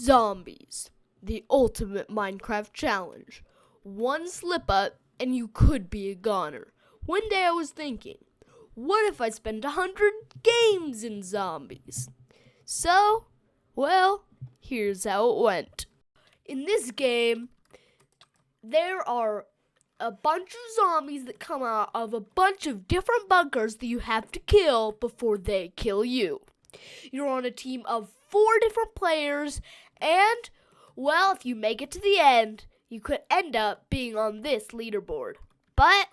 Zombies, the ultimate Minecraft challenge. One slip up and you could be a goner. One day I was thinking, what if I spent 100 games in zombies? So, well, here's how it went. In this game, there are a bunch of zombies that come out of a bunch of different bunkers that you have to kill before they kill you. You're on a team of 4 different players, and, well, if you make it to the end, you could end up being on this leaderboard. But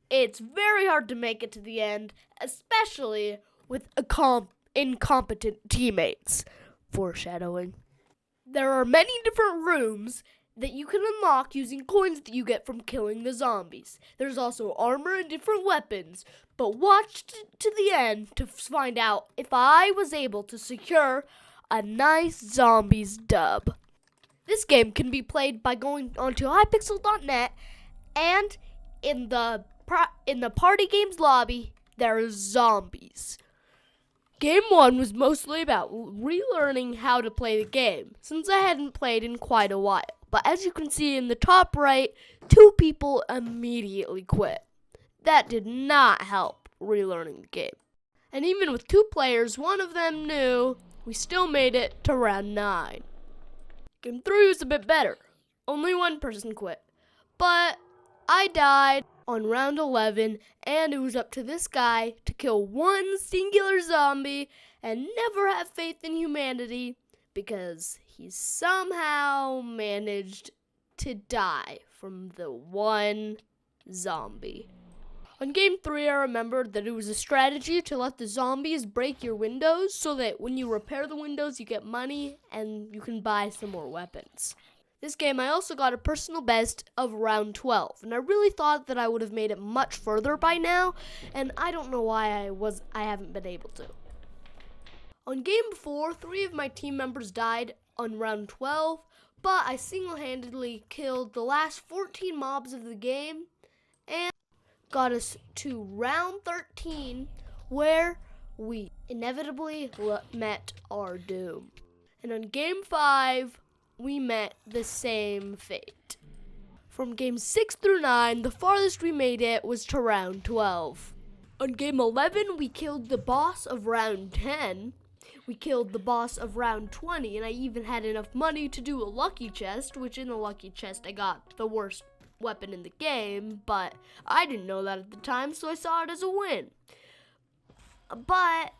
it's very hard to make it to the end, especially with incompetent teammates. Foreshadowing. There are many different rooms that you can unlock using coins that you get from killing the zombies. There's also armor and different weapons, but watch to the end to find out if I was able to secure a nice zombies dub. This game can be played by going onto Hypixel.net, and in the party games lobby, there are zombies. Game 1 was mostly about relearning how to play the game, since I hadn't played in quite a while. But as you can see in the top right, 2 people immediately quit. That did not help relearning the game. And even with 2 players, one of them knew, we still made it to round 9. Game 3 was a bit better. Only 1 person quit. But I died on round 11, and it was up to this guy to kill 1 singular zombie and never have faith in humanity, because he somehow managed to die from the 1 zombie. On game 3, I remembered that it was a strategy to let the zombies break your windows so that when you repair the windows, you get money and you can buy some more weapons. This game, I also got a personal best of round 12, and I really thought that I would have made it much further by now, and I don't know why I haven't been able to. On game 4, 3 of my team members died on round 12, but I single-handedly killed the last 14 mobs of the game and got us to round 13, where we inevitably met our doom. And on game 5, we met the same fate. From games 6 through 9, the farthest we made it was to round 12. On game 11, we killed the boss of round 10. We killed the boss of round 20, and I even had enough money to do a lucky chest, which in the lucky chest I got the worst weapon in the game, but I didn't know that at the time, so I saw it as a win. But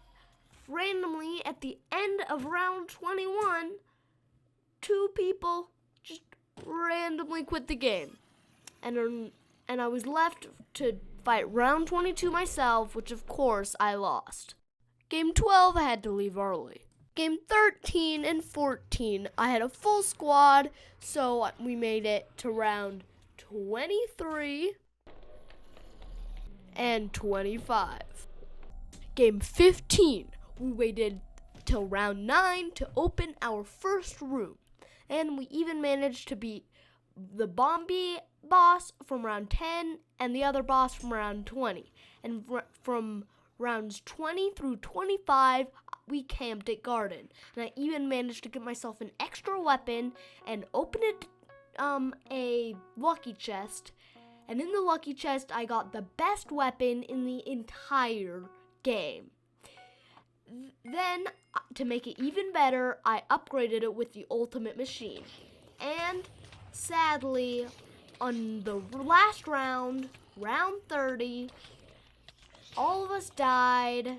randomly, at the end of round 21, 2 people just randomly quit the game. And I was left to fight round 22 myself, which of course I lost. Game 12, I had to leave early. Game 13 and 14, I had a full squad, so we made it to round 23 and 25. Game 15, we waited till round 9 to open our first room. And we even managed to beat the Bombie boss from round 10 and the other boss from round 20. And from rounds 20 through 25, we camped at Garden. And I even managed to get myself an extra weapon and open a lucky chest. And in the lucky chest, I got the best weapon in the entire game. Then, to make it even better, I upgraded it with the ultimate machine. And sadly, on the last round, round 30, all of us died,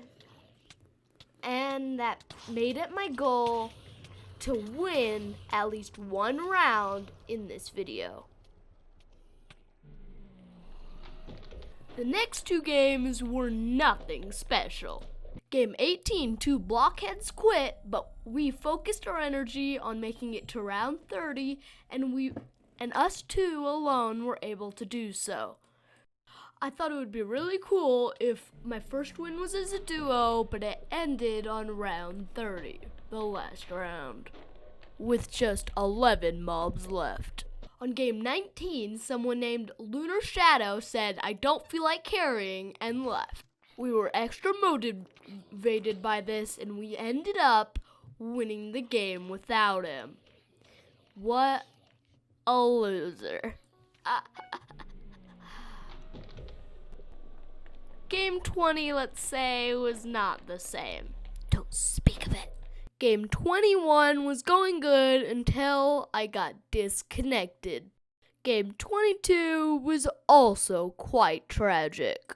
and that made it my goal to win at least 1 round in this video. The next 2 games were nothing special. Game 18, 2 blockheads quit, but we focused our energy on making it to round 30, and us 2 alone were able to do so. I thought it would be really cool if my first win was as a duo, but it ended on round 30, the last round, with just 11 mobs left. On game 19, someone named Lunar Shadow said, "I don't feel like carrying," and left. We were extra motivated by this, and we ended up winning the game without him. What a loser. Game 20, let's say, was not the same. Don't speak of it. Game 21 was going good until I got disconnected. Game 22 was also quite tragic.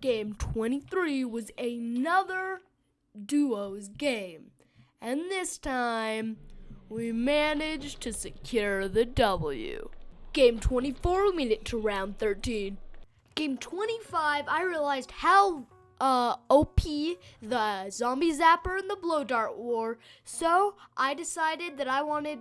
Game 23 was another duos game, and this time we managed to secure the W. Game 24, we made it to round 13. Game 25, I realized how OP the zombie zapper and the blow dart were, so I decided that I wanted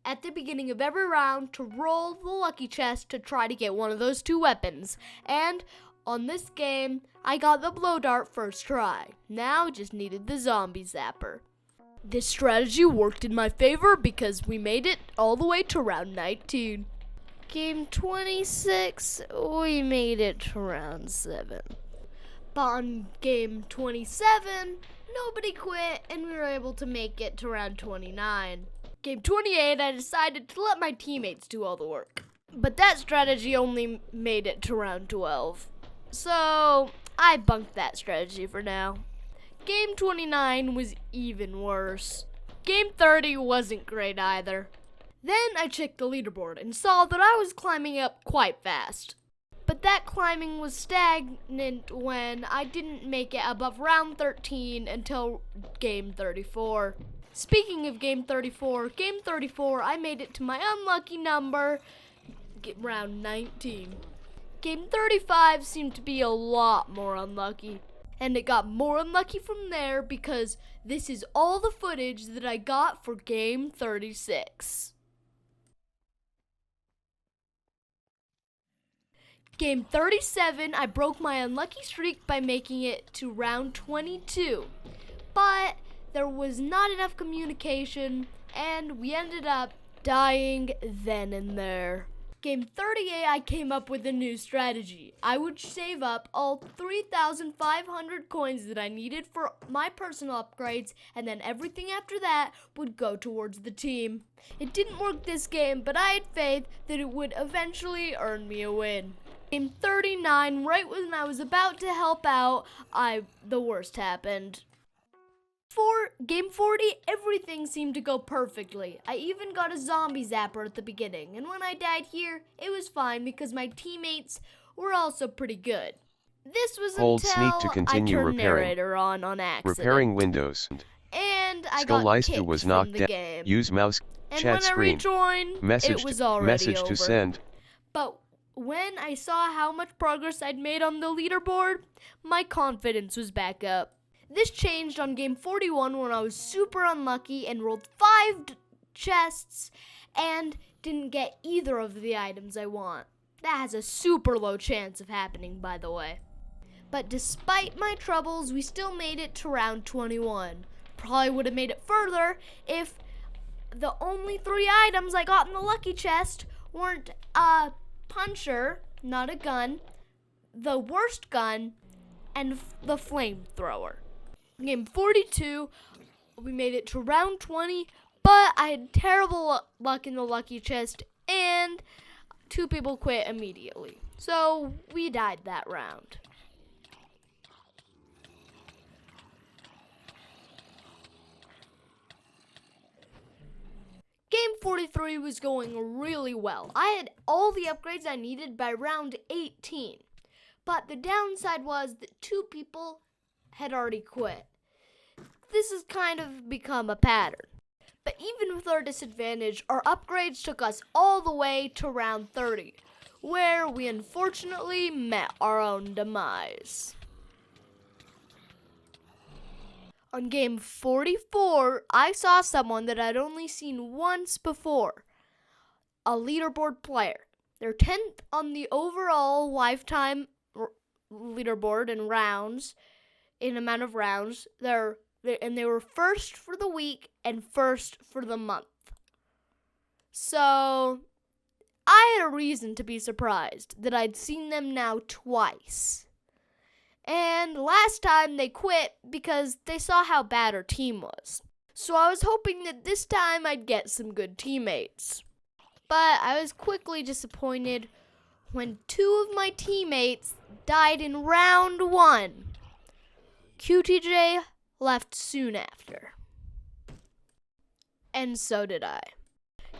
at the beginning of every round to roll the lucky chest to try to get one of those two weapons. And on this game, I got the blow dart first try. Now just needed the zombie zapper. This strategy worked in my favor because we made it all the way to round 19. Game 26, we made it to round 7. But on game 27, nobody quit and we were able to make it to round 29. Game 28, I decided to let my teammates do all the work. But that strategy only made it to round 12. So I bunked that strategy for now. Game 29 was even worse. Game 30 wasn't great either. Then I checked the leaderboard and saw that I was climbing up quite fast. But that climbing was stagnant when I didn't make it above round 13 until game 34. Speaking of game 34, I made it to my unlucky number, round 19. Game 35 seemed to be a lot more unlucky. And it got more unlucky from there because this is all the footage that I got for game 36. Game 37, I broke my unlucky streak by making it to round 22. But there was not enough communication and we ended up dying then and there. Game 38, I came up with a new strategy. I would save up all 3,500 coins that I needed for my personal upgrades, and then everything after that would go towards the team. It didn't work this game, but I had faith that it would eventually earn me a win. Game 39, right when I was about to help out, the worst happened. For game 40, everything seemed to go perfectly. I even got a zombie zapper at the beginning, and when I died here, it was fine because my teammates were also pretty good. This was Hold until sneak to continue I turned repairing. narrator on accident. Repairing windows. And I Skull got Lister kicked was from knocked the down. game. Use mouse. And Chat when screen. I rejoined, Message it was to, already message over. to send. But when I saw how much progress I'd made on the leaderboard, my confidence was back up. This changed on game 41 when I was super unlucky and rolled 5 chests and didn't get either of the items I want. That has a super low chance of happening, by the way. But despite my troubles, we still made it to round 21. Probably would have made it further if the only 3 items I got in the lucky chest weren't a puncher, not a gun, the worst gun, and the flamethrower. Game 42, we made it to round 20, but I had terrible luck in the lucky chest, and 2 people quit immediately. So we died that round. Game 43 was going really well. I had all the upgrades I needed by round 18. But the downside was that 2 people had already quit. This has kind of become a pattern. But even with our disadvantage, our upgrades took us all the way to round 30, where we unfortunately met our own demise. On game 44, I saw someone that I'd only seen once before, a leaderboard player. They're 10th on the overall lifetime leaderboard in rounds, in amount of rounds. They were first for the week and first for the month. So I had a reason to be surprised that I'd seen them now twice. And last time they quit because they saw how bad our team was. So I was hoping that this time I'd get some good teammates. But I was quickly disappointed when 2 of my teammates died in round 1. QTJ left soon after. And so did I.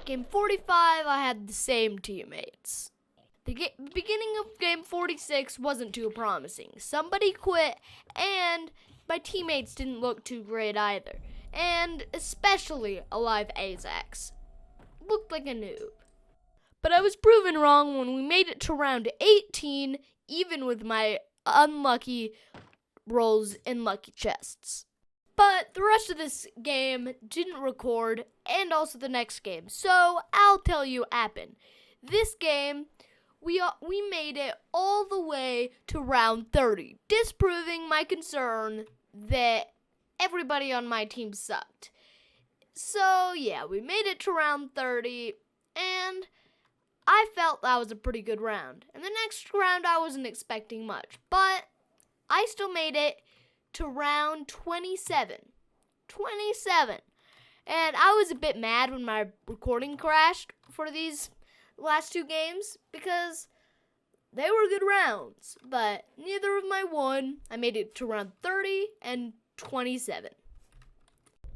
Game 45, I had the same teammates. The beginning of game 46 wasn't too promising. Somebody quit, and my teammates didn't look too great either. And especially Alive Azax. Looked like a noob. But I was proven wrong when we made it to round 18, even with my unlucky rolls in lucky chests. But the rest of this game didn't record, and also the next game. So I'll tell you what happened. This game, we made it all the way to round 30, disproving my concern that everybody on my team sucked. So yeah, we made it to round 30, and I felt that was a pretty good round. And the next round I wasn't expecting much, but I still made it to round 27. 27. And I was a bit mad when my recording crashed for these last 2 games because they were good rounds, but neither of my won. I made it to round 30 and 27.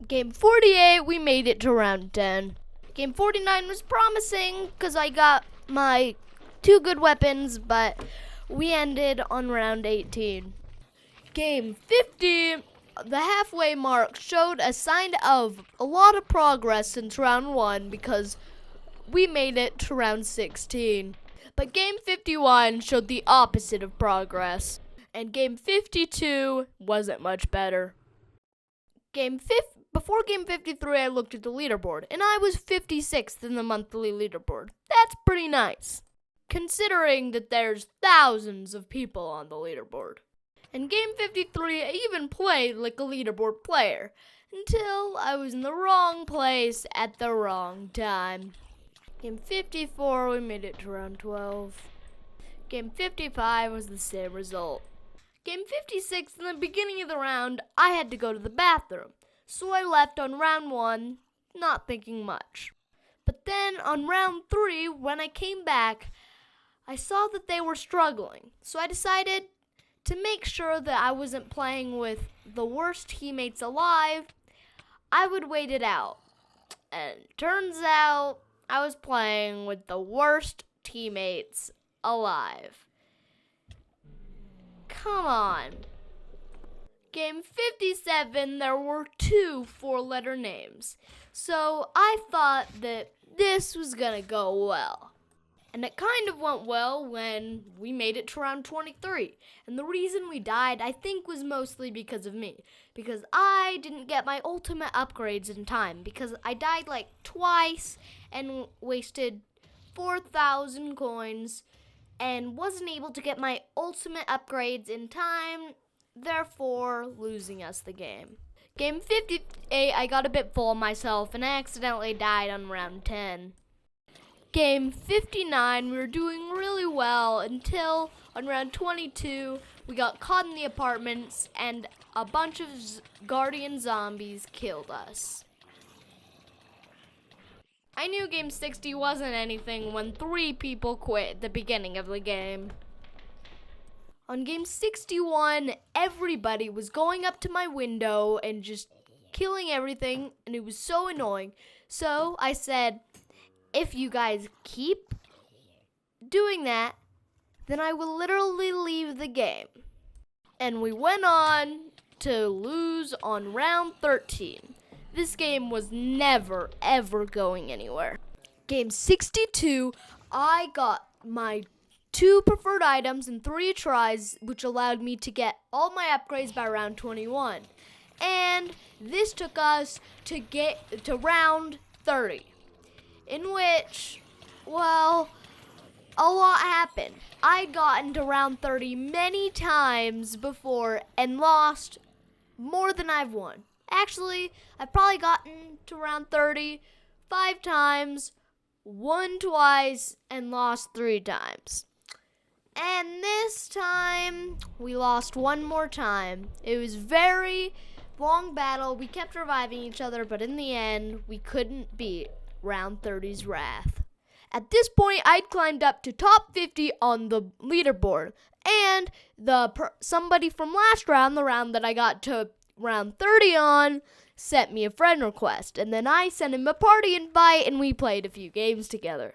Game 48, we made it to round 10. Game 49 was promising because I got my 2 good weapons, but we ended on round 18. Game 50, the halfway mark, showed a sign of a lot of progress since round 1 because we made it to round 16. But game 51 showed the opposite of progress, and game 52 wasn't much better. Before game 53, I looked at the leaderboard, and I was 56th in the monthly leaderboard. That's pretty nice, considering that there's thousands of people on the leaderboard. In game 53, I even played like a leaderboard player, until I was in the wrong place at the wrong time. Game 54, we made it to round 12. Game 55 was the same result. Game 56, in the beginning of the round, I had to go to the bathroom, so I left on round 1, not thinking much. But then on round 3, when I came back, I saw that they were struggling, so I decided to make sure that I wasn't playing with the worst teammates alive, I would wait it out. And turns out I was playing with the worst teammates alive. Come on. Game 57, there were 2 4-letter names. So I thought that this was gonna go well. And it kind of went well when we made it to round 23. And the reason we died, I think, was mostly because of me. Because I didn't get my ultimate upgrades in time. Because I died like twice and wasted 4,000 coins. And wasn't able to get my ultimate upgrades in time. Therefore, losing us the game. Game 58, I got a bit full of myself and I accidentally died on round 10. Game 59, we were doing really well until on round 22, we got caught in the apartments and a bunch of guardian zombies killed us. I knew game 60 wasn't anything when 3 people quit at the beginning of the game. On game 61, everybody was going up to my window and just killing everything, and it was so annoying. So I said, if you guys keep doing that, then I will literally leave the game. And we went on to lose on round 13. This game was never, ever going anywhere. Game 62, I got my 2 preferred items in 3 tries, which allowed me to get all my upgrades by round 21. And this took us to get to round 30. In which, well, a lot happened. I'd gotten to round 30 many times before and lost more than I've won. Actually, I've probably gotten to round 30 5 times, won twice, and lost 3 times. And this time, we lost one more time. It was very long battle. We kept reviving each other, but in the end, we couldn't beat Round 30's Wrath. At this point, I'd climbed up to top 50 on the leaderboard. And somebody from last round, the round that I got to round 30 on, sent me a friend request. And then I sent him a party invite, and we played a few games together.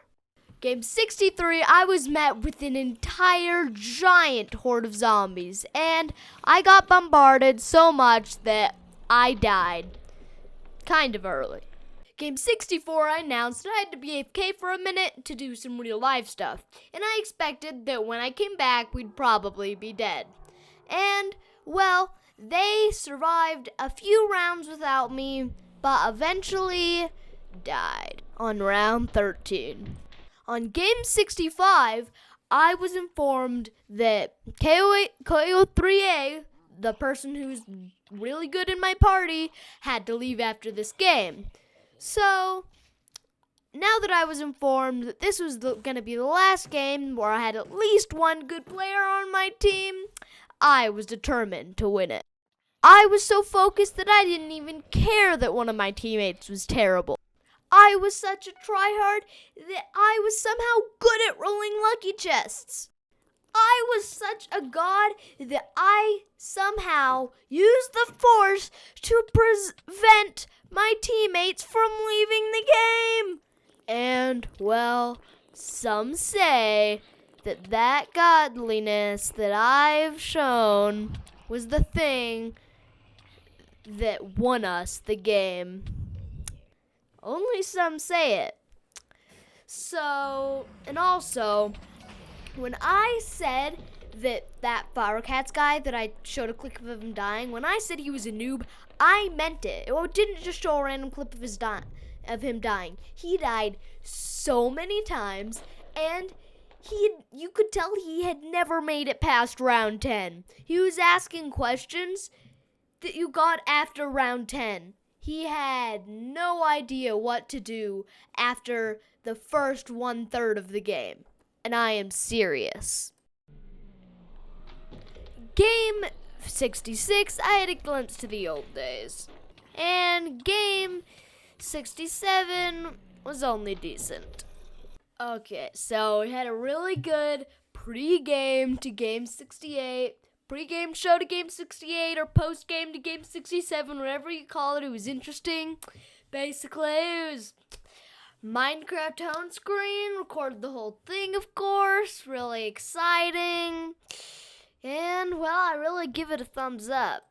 Game 63, I was met with an entire giant horde of zombies, and I got bombarded so much that I died kind of early. Game 64, I announced that I had to be AFK for a minute to do some real life stuff, and I expected that when I came back, we'd probably be dead. And, well, they survived a few rounds without me, but eventually died on round 13. On Game 65, I was informed that KO3A, the person who's really good in my party, had to leave after this game. So, now that I was informed that this was going to be the last game where I had at least one good player on my team, I was determined to win it. I was so focused that I didn't even care that one of my teammates was terrible. I was such a tryhard that I was somehow good at rolling lucky chests. I was such a god that I somehow used the force to prevent my teammates from leaving the game. And, well, some say that godliness that I've shown was the thing that won us the game. Only some say it. So, and also, when I said that Firecats guy that I showed a clip of him dying, when I said he was a noob, I meant it. It didn't just show a random clip of him dying. He died so many times, and you could tell he had never made it past round 10. He was asking questions that you got after round 10. He had no idea what to do after the first 1/3 of the game. And I am serious. Game 66, I had a glimpse to the old days. And game 67 was only decent. Okay, so we had a really good pre-game to game 68. Pre-game show to game 68 or post-game to game 67, whatever you call it. It was interesting. Basically, it was Minecraft home screen, recorded the whole thing, of course. Really exciting. And, well, I really give it a thumbs up.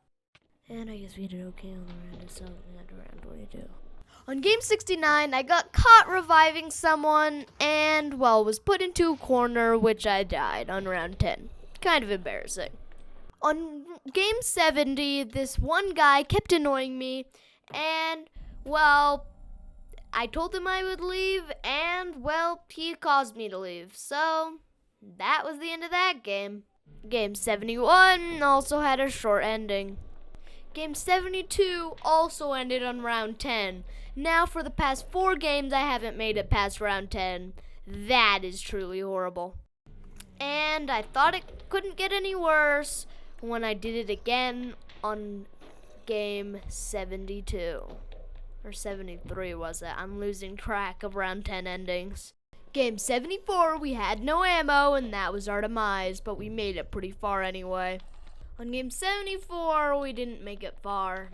And I guess we did okay on the round, so that round 22. On game 69, I got caught reviving someone and, well, was put into a corner, which I died on round 10. Kind of embarrassing. On game 70, this one guy kept annoying me, and, well, I told him I would leave, and, well, he caused me to leave. So, that was the end of that game. Game 71 also had a short ending. Game 72 also ended on round 10. Now, for the past 4 games, I haven't made it past round 10. That is truly horrible. And I thought it couldn't get any worse when I did it again on game 72. Or 73 was it? I'm losing track of round 10 endings. Game 74, we had no ammo, and that was our demise, but we made it pretty far anyway. On game 74, we didn't make it far.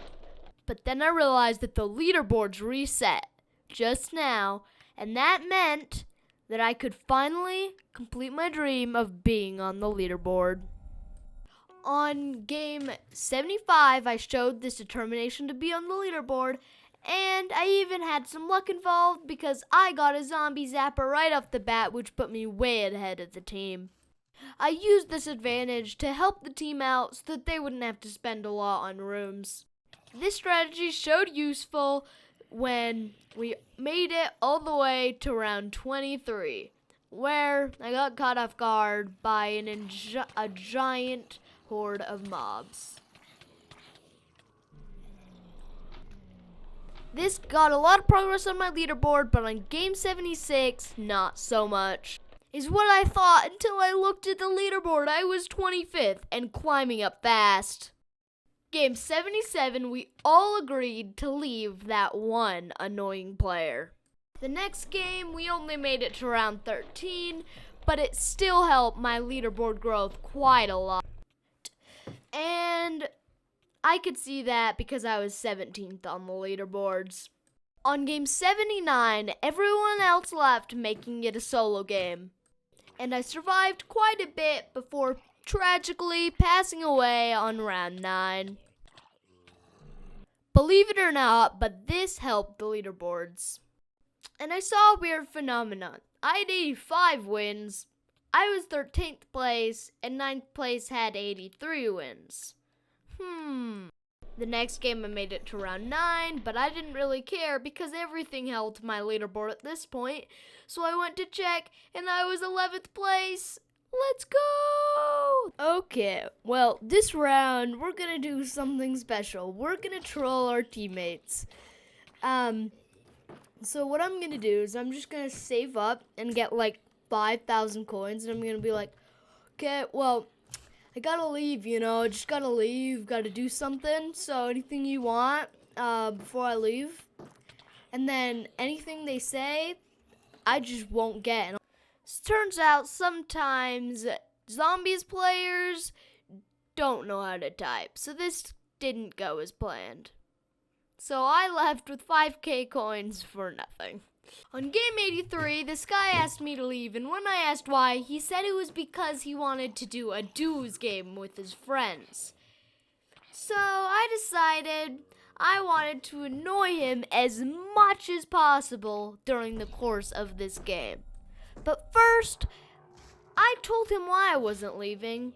But then I realized that the leaderboards reset just now, and that meant that I could finally complete my dream of being on the leaderboard. On game 75, I showed this determination to be on the leaderboard, and I even had some luck involved because I got a zombie zapper right off the bat, which put me way ahead of the team. I used this advantage to help the team out so that they wouldn't have to spend a lot on rooms. This strategy showed useful when we made it all the way to round 23, where I got caught off guard by a giant horde of mobs. This got a lot of progress on my leaderboard, but on game 76, not so much. is what I thought until I looked at the leaderboard. I was 25th and climbing up fast. Game 77, we all agreed to leave that one annoying player. The next game, we only made it to round 13, but it still helped my leaderboard growth quite a lot. And I could see that because I was 17th on the leaderboards. On game 79, everyone else left, making it a solo game. And I survived quite a bit before tragically passing away on round 9. Believe it or not, but this helped the leaderboards. And I saw a weird phenomenon. I had 85 wins, I was 13th place, and 9th place had 83 wins. The next game I made it to round 9, but I didn't really care because everything held my leaderboard at this point. So I went to check and I was 11th place. Let's go! Okay, well, this round we're gonna do something special. We're gonna troll our teammates. So what I'm gonna do is I'm just gonna save up and get like 5,000 coins, and I'm gonna be like, okay, well, I gotta leave, just gotta leave, gotta do something. So anything you want before I leave. And then anything they say, I just won't get. Turns out sometimes zombies players don't know how to type. So this didn't go as planned. So I left with 5k coins for nothing. On game 83, this guy asked me to leave, and when I asked why, he said it was because he wanted to do a duos game with his friends. So I decided I wanted to annoy him as much as possible during the course of this game. But first, I told him why I wasn't leaving,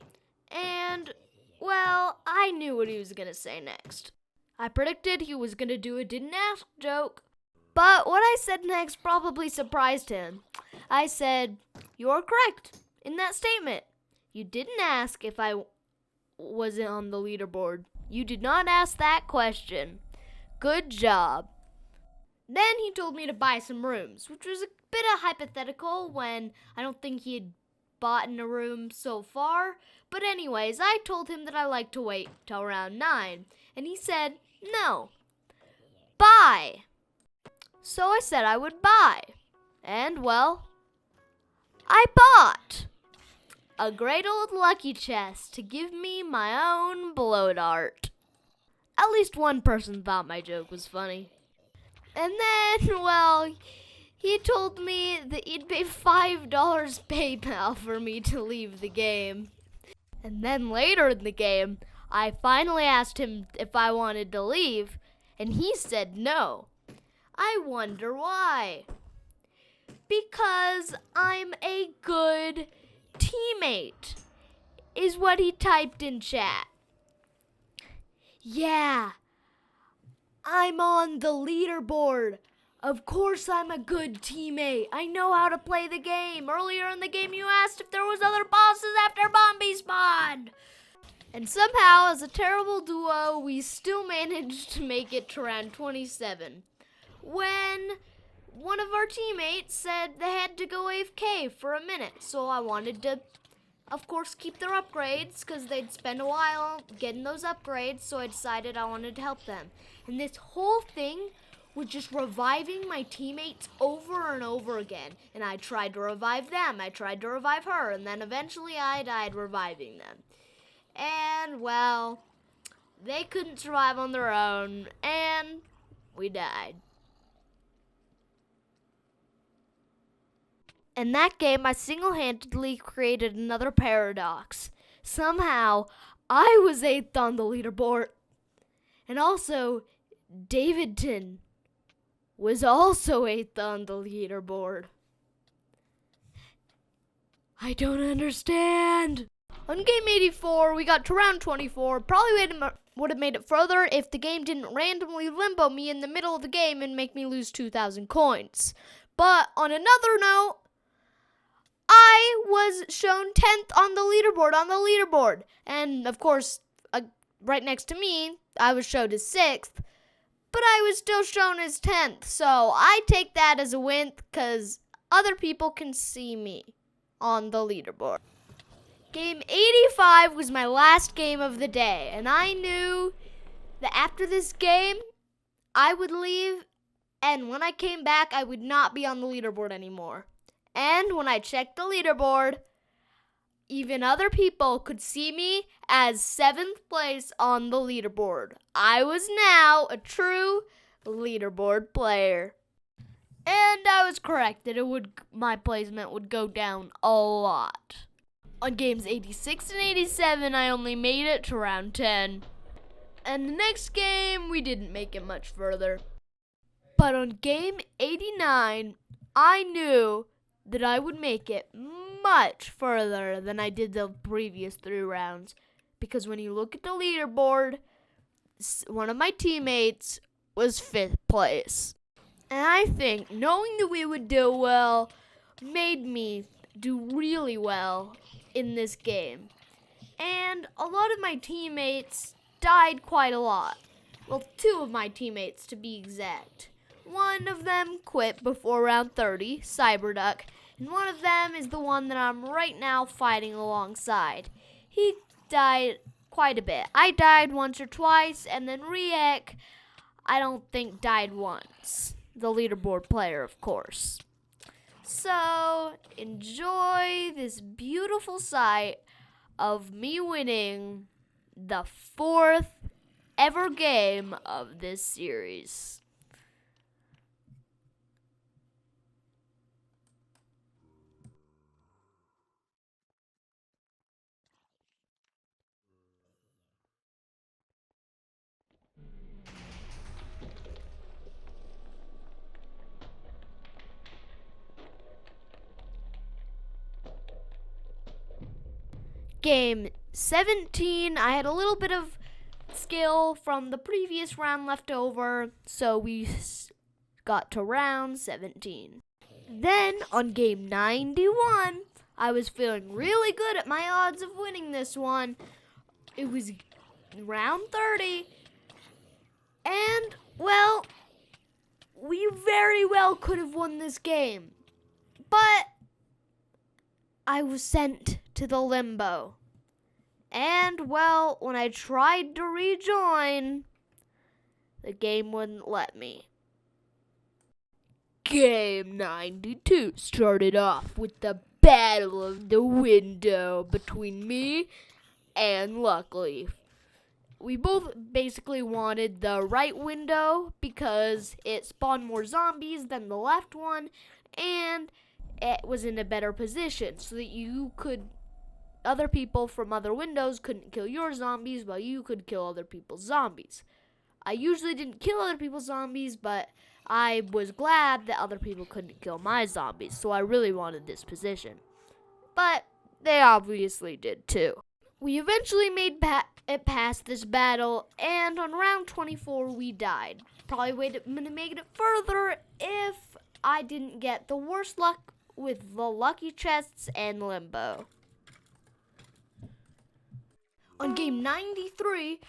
and, well, I knew what he was going to say next. I predicted he was going to do a didn't ask joke. But what I said next probably surprised him. I said, "You are correct in that statement. You didn't ask if I wasn't on the leaderboard. You did not ask that question. Good job." Then he told me to buy some rooms, which was a bit of hypothetical when I don't think he had bought in a room so far. But anyways, I told him that I like to wait till round 9. And he said, "No, buy." So I said I would buy. And, well, I bought a great old lucky chest to give me my own blow dart. At least one person thought my joke was funny. And then, well, he told me that he'd pay $5 PayPal for me to leave the game. And then later in the game, I finally asked him if I wanted to leave, and he said no. I wonder why. Because I'm a good teammate, is what he typed in chat. Yeah, I'm on the leaderboard. Of course I'm a good teammate. I know how to play the game. Earlier in the game you asked if there was other bosses after Bombi spawned. And somehow, as a terrible duo, we still managed to make it to round 27. When one of our teammates said they had to go AFK for a minute. So I wanted to, of course, keep their upgrades because they'd spend a while getting those upgrades. So I decided I wanted to help them. And this whole thing was just reviving my teammates over and over again. And I tried to revive them. I tried to revive her. And then eventually I died reviving them. And, well, they couldn't survive on their own. And we died. In that game, I single-handedly created another paradox. Somehow, I was 8th on the leaderboard. And also, Davidton was also 8th on the leaderboard. I don't understand. On game 84, we got to round 24. Probably would have made it further if the game didn't randomly limbo me in the middle of the game and make me lose 2,000 coins. But on another note, I was shown 10th on the leaderboard. And, of course, right next to me, I was shown as 6th. But I was still shown as 10th. So I take that as a win because other people can see me. on the leaderboard. Game 85 was my last game of the day, and I knew that after this game, I would leave, and when I came back, I would not be on the leaderboard anymore. And when I checked the leaderboard, even other people could see me as 7th place on the leaderboard. I was now a true leaderboard player. And I was correct that my placement would go down a lot. On games 86 and 87, I only made it to round 10. And the next game, we didn't make it much further. But on game 89, I knew that I would make it much further than I did the previous 3 rounds. Because when you look at the leaderboard, one of my teammates was 5th place. And I think knowing that we would do well made me do really well in this game. And a lot of my teammates died quite a lot. Well, 2 of my teammates to be exact. One of them quit before round 30, Cyberduck, and one of them is the one that I'm right now fighting alongside. He died quite a bit. I died once or twice, and then Riek, I don't think, died once. The leaderboard player, of course. So, enjoy this beautiful sight of me winning the 4th ever game of this series. Game 17, I had a little bit of skill from the previous round left over, so we got to round 17. Then, on game 91, I was feeling really good at my odds of winning this one. It was round 30, and, well, we very well could have won this game. But I was sent to the limbo. And, well, when I tried to rejoin, the game wouldn't let me. Game 92 started off with the battle of the window between me and Luckily. We both basically wanted the right window because it spawned more zombies than the left one, and it was in a better position so that other people from other windows couldn't kill your zombies while you could kill other people's zombies. I usually didn't kill other people's zombies, but I was glad that other people couldn't kill my zombies, so I really wanted this position. But they obviously did too. We eventually made it past this battle, and on round 24 we died. Probably would have made it further if I didn't get the worst luck with the lucky chests and limbo. On game 93,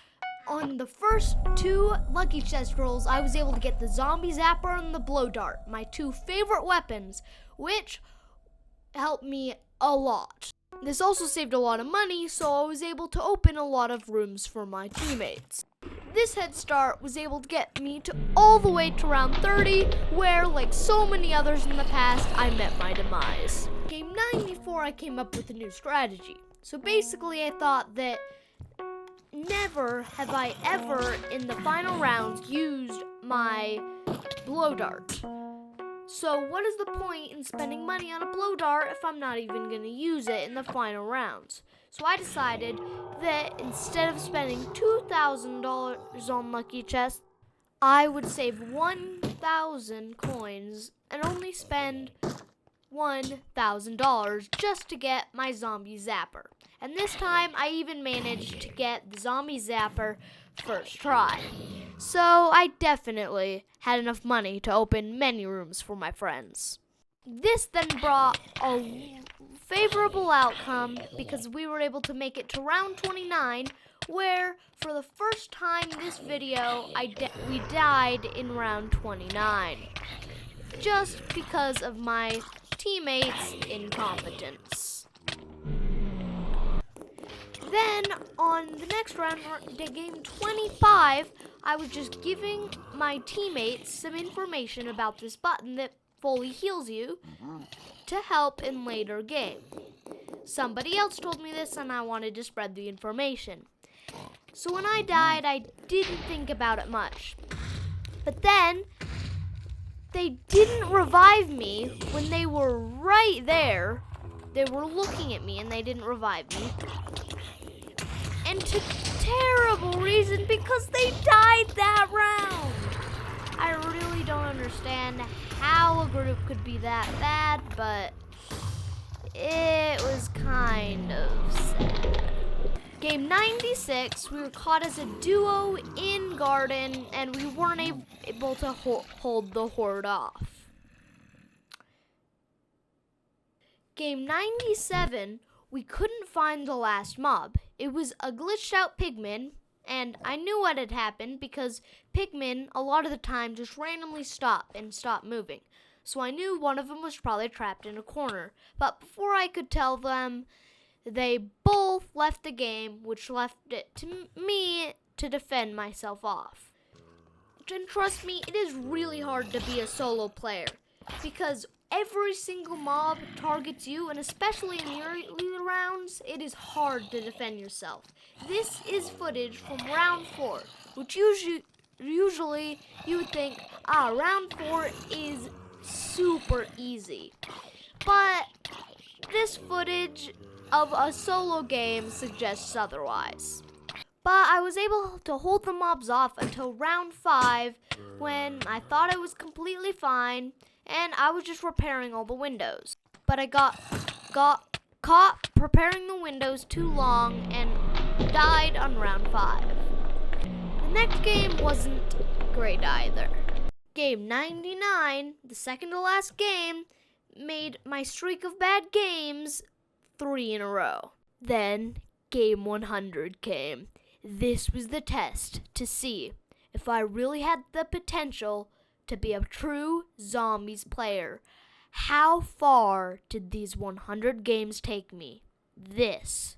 on the first 2 lucky chest rolls, I was able to get the zombie zapper and the blow dart, my 2 favorite weapons, which helped me a lot. This also saved a lot of money, so I was able to open a lot of rooms for my teammates. This head start was able to get me to all the way to round 30, where, like so many others in the past, I met my demise. Game 94, I came up with a new strategy. So basically, I thought that never have I ever, in the final rounds, used my blow dart. So what is the point in spending money on a blow dart if I'm not even going to use it in the final rounds? So I decided that instead of spending $2,000 on lucky chests, I would save 1,000 coins and only spend $1,000 just to get my zombie zapper. And this time I even managed to get the zombie zapper first try. So I definitely had enough money to open many rooms for my friends. This then brought a favorable outcome because we were able to make it to round 29, where for the first time this video we died in round 29. Just because of my teammates' incompetence. Then, on the next round, game 25, I was just giving my teammates some information about this button that fully heals you to help in later game. Somebody else told me this and I wanted to spread the information. So when I died, I didn't think about it much. But then, they didn't revive me when they were right there. They were looking at me and they didn't revive me. And to terrible reason, because they died that round. I really don't understand how a group could be that bad, but it was kind of sad. Game 96, we were caught as a duo in garden, and we weren't able to hold the horde off. Game 97, we couldn't find the last mob. It was a glitched out pigman, and I knew what had happened because pigmen a lot of the time just randomly stop moving. So I knew one of them was probably trapped in a corner. But before I could tell them, they both left the game, which left it to me to defend myself off. And trust me, it is really hard to be a solo player because every single mob targets you, and especially in the early rounds, it is hard to defend yourself. This is footage from round 4, which usually you would think, round 4 is super easy. But this footage of a solo game suggests otherwise. But I was able to hold the mobs off until round 5 when I thought I was completely fine and I was just repairing all the windows. But I got caught preparing the windows too long and died on round 5. The next game wasn't great either. Game 99, the second to last game, made my streak of bad games 3 in a row. Then game 100 came. This was the test to see if I really had the potential to be a true zombies player. How far did these 100 games take me? This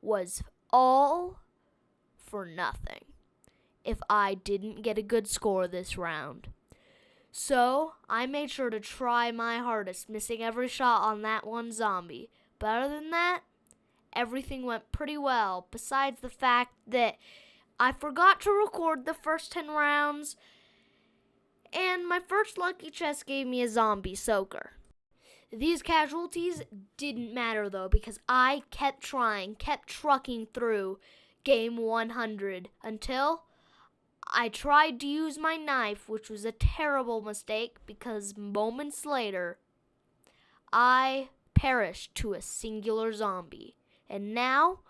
was all for nothing if I didn't get a good score this round. So I made sure to try my hardest, missing every shot on that one zombie. But other than that, everything went pretty well, besides the fact that I forgot to record the first 10 rounds, and my first lucky chest gave me a zombie soaker. These casualties didn't matter though, because I kept trying, kept trucking through game 100 until I tried to use my knife, which was a terrible mistake because moments later, I perished to a singular zombie. And now,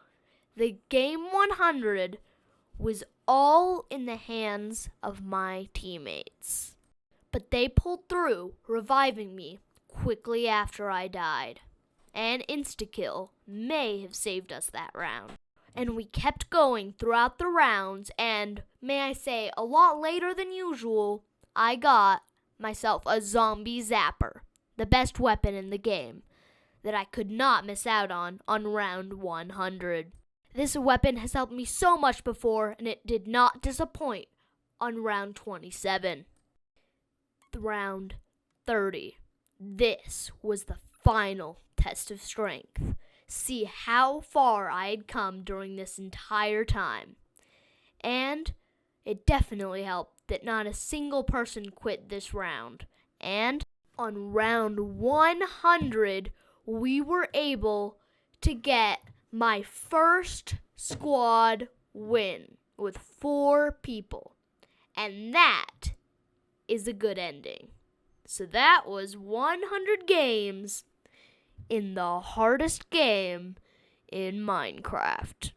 the game 100 was all in the hands of my teammates. But they pulled through, reviving me quickly after I died. An insta-kill may have saved us that round. And we kept going throughout the rounds, and may I say, a lot later than usual, I got myself a zombie zapper, the best weapon in the game, that I could not miss out on round 100. This weapon has helped me so much before, and it did not disappoint on round 27. Round 30. This was the final test of strength. See how far I had come during this entire time. And it definitely helped that not a single person quit this round. And on round 100, we were able to get my first squad win with 4 people. And that is a good ending. So that was 100 games in the hardest game in Minecraft.